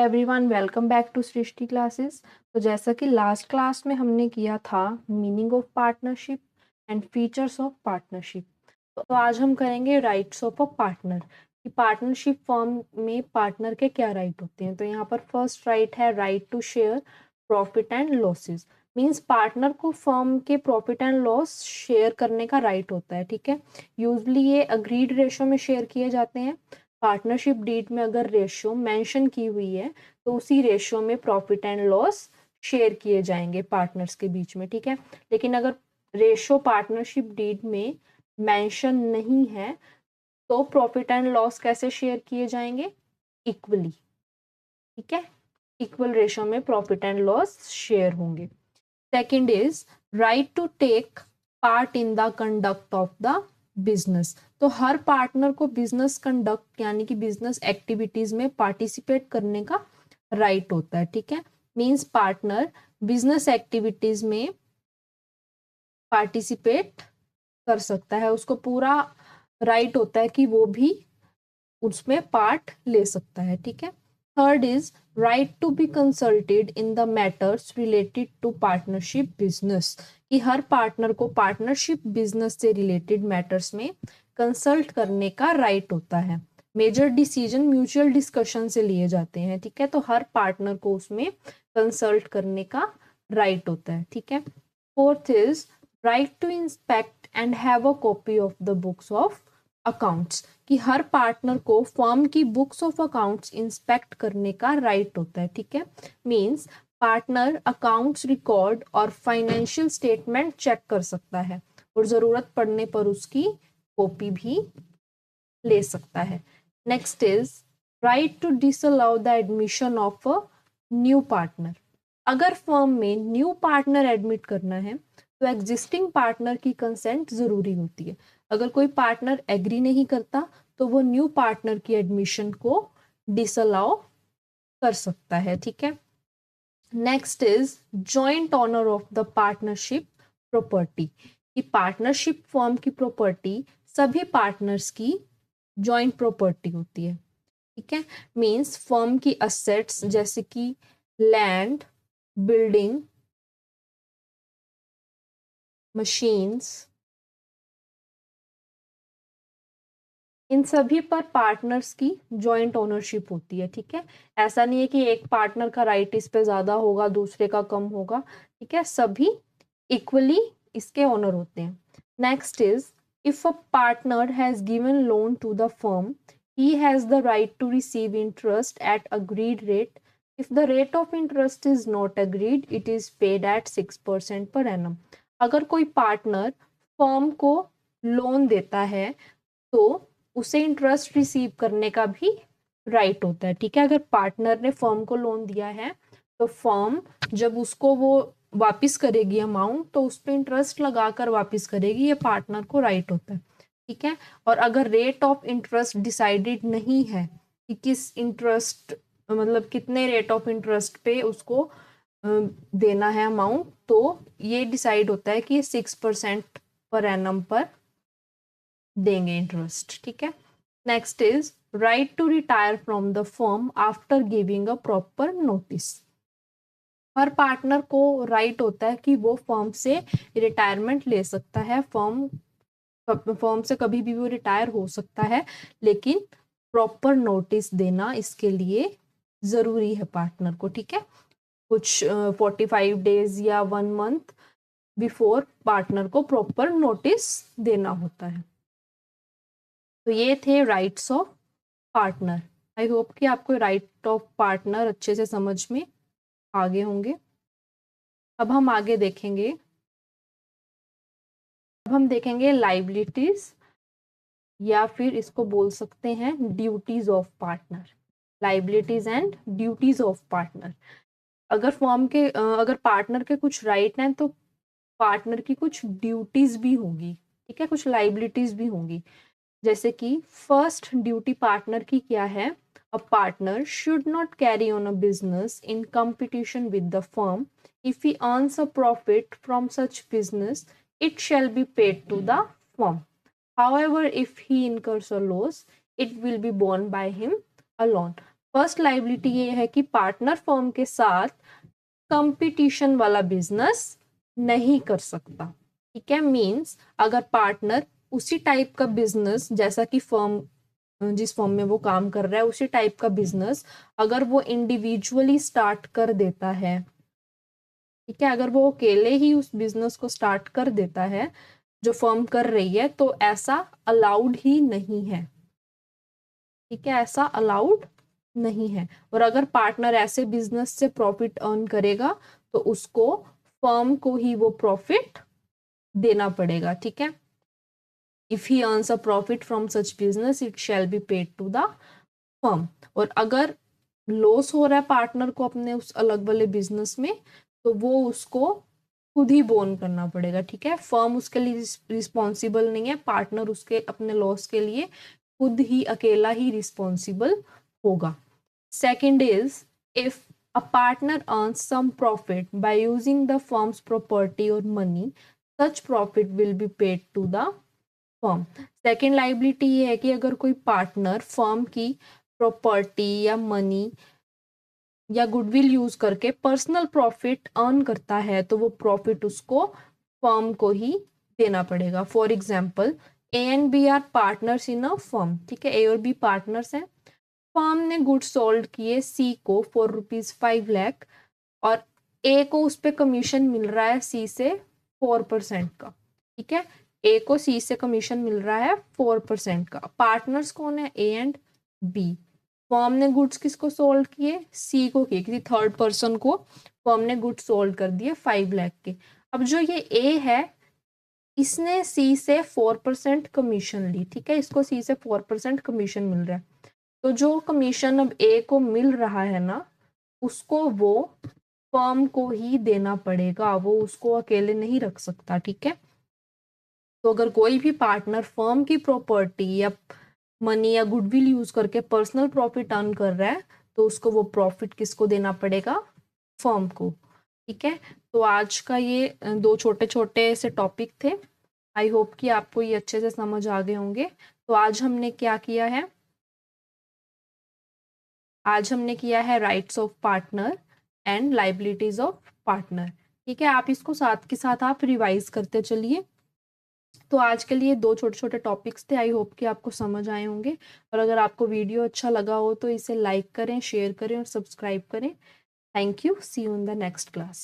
Everyone, welcome back to Srishti classes. तो जैसा कि लास्ट क्लास में हमने किया था meaning of partnership and features of partnership, तो आज हम करेंगे राइट्स ऑफ अ पार्टनर कि पार्टनरशिप फॉर्म में पार्टनर के क्या राइट होते हैं। तो यहाँ पर फर्स्ट राइट है right to share profit and losses. Means partner को फर्म के प्रॉफिट एंड लॉस शेयर करने का राइट होता है। ठीक है, यूजली ये अग्रीड रेशो में शेयर किए जाते हैं। पार्टनरशिप डीड में अगर रेशियो मेंशन की हुई है तो उसी रेशियो में प्रॉफिट एंड लॉस शेयर किए जाएंगे पार्टनर्स के बीच में। ठीक है, लेकिन अगर रेशियो पार्टनरशिप डीड में मेंशन नहीं है तो प्रॉफिट एंड लॉस कैसे शेयर किए जाएंगे? इक्वली। ठीक है, इक्वल रेशियो में प्रॉफिट एंड लॉस शेयर होंगे। Second is right to take part in the conduct of the business. तो हर पार्टनर को बिजनेस कंडक्ट यानी कि बिजनेस एक्टिविटीज में पार्टिसिपेट करने का राइट होता है। ठीक है, मींस पार्टनर बिजनेस एक्टिविटीज में पार्टिसिपेट कर सकता है, उसको पूरा राइट होता है कि वो भी उसमें पार्ट ले सकता है। ठीक है, third is right to be consulted in the matters related to partnership business, कि हर पार्टनर को पार्टनरशिप बिजनेस से रिलेटेड मैटर्स में कंसल्ट करने का राइट होता है। मेजर डिसीजन म्यूचुअल डिस्कशन से लिए जाते हैं। ठीक है, तो हर पार्टनर को उसमें कंसल्ट करने का राइट होता है। ठीक है, fourth is right to inspect and have a copy of the books of accounts, कि हर पार्टनर को फर्म की बुक्स ऑफ अकाउंट्स इंस्पेक्ट करने का राइट होता है। ठीक है, मींस पार्टनर अकाउंट्स रिकॉर्ड और फाइनेंशियल स्टेटमेंट चेक कर सकता है और जरूरत पड़ने पर उसकी कॉपी भी ले सकता है। Next is right to disallow the admission of a new partner. अगर फर्म में न्यू पार्टनर एडमिट करना है तो एग्जिस्टिंग पार्टनर की कंसेंट जरूरी होती है। अगर कोई पार्टनर एग्री नहीं करता तो वो न्यू पार्टनर की एडमिशन को डिसअलाउ कर सकता है। ठीक है, next is joint owner of the partnership property, कि पार्टनरशिप फर्म की प्रॉपर्टी सभी पार्टनर्स की जॉइंट प्रॉपर्टी होती है। ठीक है, मींस फर्म की असेट्स जैसे कि लैंड, बिल्डिंग, मशीन्स, इन सभी पर पार्टनर्स की जॉइंट ओनरशिप होती है। ठीक है, ऐसा नहीं है कि एक पार्टनर का राइट इस पे ज्यादा होगा दूसरे का कम होगा। ठीक है, सभी इक्वली इसके ओनर होते हैं। Next is if a partner has given loan to the firm he has the right to receive interest at agreed rate. If the rate of interest is not agreed, it is paid at 6% per annum. अगर कोई partner firm को loan देता है तो उसे interest receive करने का भी राइट होता है। ठीक है, अगर पार्टनर ने फर्म को लोन दिया है तो फर्म जब उसको वो वापस करेगी अमाउंट तो उस पर इंटरेस्ट लगाकर वापस करेगी, ये पार्टनर को राइट होता है। ठीक है, और अगर रेट ऑफ इंटरेस्ट डिसाइडेड नहीं है कि किस इंटरेस्ट मतलब कितने रेट ऑफ इंटरेस्ट पे उसको देना है अमाउंट, तो ये डिसाइड होता है कि 6% पर एनम पर देंगे इंटरेस्ट। ठीक है, next is right to retire from the firm after giving a proper notice. हर पार्टनर को राइट होता है कि वो फर्म से रिटायरमेंट ले सकता है। फर्म से कभी भी वो रिटायर हो सकता है, लेकिन प्रॉपर नोटिस देना इसके लिए जरूरी है पार्टनर को। ठीक है, कुछ 45 डेज या 1 मंथ बिफोर पार्टनर को प्रॉपर नोटिस देना होता है। तो ये थे rights of partner. I hope कि आपको राइट ऑफ पार्टनर अच्छे से समझ में आगे होंगे। अब हम आगे देखेंगे, अब हम देखेंगे लाइबिलिटीज या फिर इसको बोल सकते हैं duties of partner. Liabilities and duties of partner. अगर फर्म के अगर पार्टनर के कुछ राइट हैं तो पार्टनर की कुछ ड्यूटीज भी होंगी। ठीक है, कुछ लाइबिलिटीज भी होंगी। जैसे कि फर्स्ट ड्यूटी पार्टनर की क्या है? A partner should not carry on a business in competition with the firm. If he earns a profit from such business it shall be paid to the firm. However, if he incurs a loss, it will be borne by him alone. First liability ये है कि partner firm के साथ competition वाला business नहीं कर सकता, ठीक है। मींस अगर पार्टनर उसी टाइप का बिजनेस, जैसा कि फर्म जिस फर्म में वो काम कर रहा है उसी टाइप का बिजनेस अगर वो इंडिविजुअली स्टार्ट कर देता है, ठीक है, अगर वो अकेले ही उस बिजनेस को स्टार्ट कर देता है जो फर्म कर रही है, तो ऐसा अलाउड ही नहीं है, ठीक है, ऐसा अलाउड नहीं है। और अगर पार्टनर ऐसे बिजनेस से प्रॉफिट अर्न करेगा तो उसको फर्म को ही वो प्रॉफिट देना पड़ेगा, ठीक है। If he earns a profit from such business it shall be paid to the firm. और अगर लॉस हो रहा है पार्टनर को अपने उस अलग वाले बिजनेस में, तो वो उसको खुद ही बोन करना पड़ेगा, ठीक है। फर्म उसके लिए रिस्पॉन्सिबल नहीं है, पार्टनर उसके अपने लॉस के लिए खुद ही अकेला ही रिस्पॉन्सिबल होगा। Second is, if a partner earns some profit by using the firm's property or money, such profit will be paid to the firm. Second liability ये है कि अगर कोई पार्टनर फर्म की प्रॉपर्टी या मनी या गुडविल यूज करके personal profit earn करता है तो वो प्रॉफिट उसको फर्म को ही देना पड़ेगा। For example, A and B are partners in a firm, ठीक है, ए और बी पार्टनर्स हैं। फर्म ने गुड्स सोल्ड किए सी को फॉर ₹5 लाख और ए को उस पर कमीशन मिल रहा है सी से 4% का, ठीक है। ए को सी से कमीशन मिल रहा है 4% का। पार्टनर्स कौन है? A and B. फर्म ने गुड्स किसको सोल्ड किए? सी को किए, किसी थर्ड पर्सन को फर्म ने गुड्स सोल्ड कर दिए 5 लाख के। अब जो ये ए है इसने सी से 4% कमीशन ली, ठीक है, इसको सी से 4% कमीशन मिल रहा है। तो जो कमीशन अब ए को मिल रहा है ना, उसको वो फर्म को ही देना पड़ेगा, वो उसको अकेले नहीं रख सकता, ठीक है। तो अगर कोई भी पार्टनर फर्म की प्रॉपर्टी या मनी या गुडविल यूज करके पर्सनल प्रॉफिट अर्न कर रहा है तो उसको वो प्रॉफिट किसको देना पड़ेगा? फर्म को, ठीक है। तो आज का ये 2 छोटे छोटे से टॉपिक थे। आई होप कि आपको ये अच्छे से समझ आ गए होंगे। तो आज हमने क्या किया है? आज हमने किया है rights of partner and liabilities of partner, ठीक है। आप इसको साथ के साथ आप रिवाइज करते चलिए। तो आज के लिए 2 छोटे छोटे टॉपिक्स थे। आई होप कि आपको समझ आए होंगे। और अगर आपको वीडियो अच्छा लगा हो तो इसे लाइक करें, शेयर करें और सब्सक्राइब करें। Thank you. See you in the next class.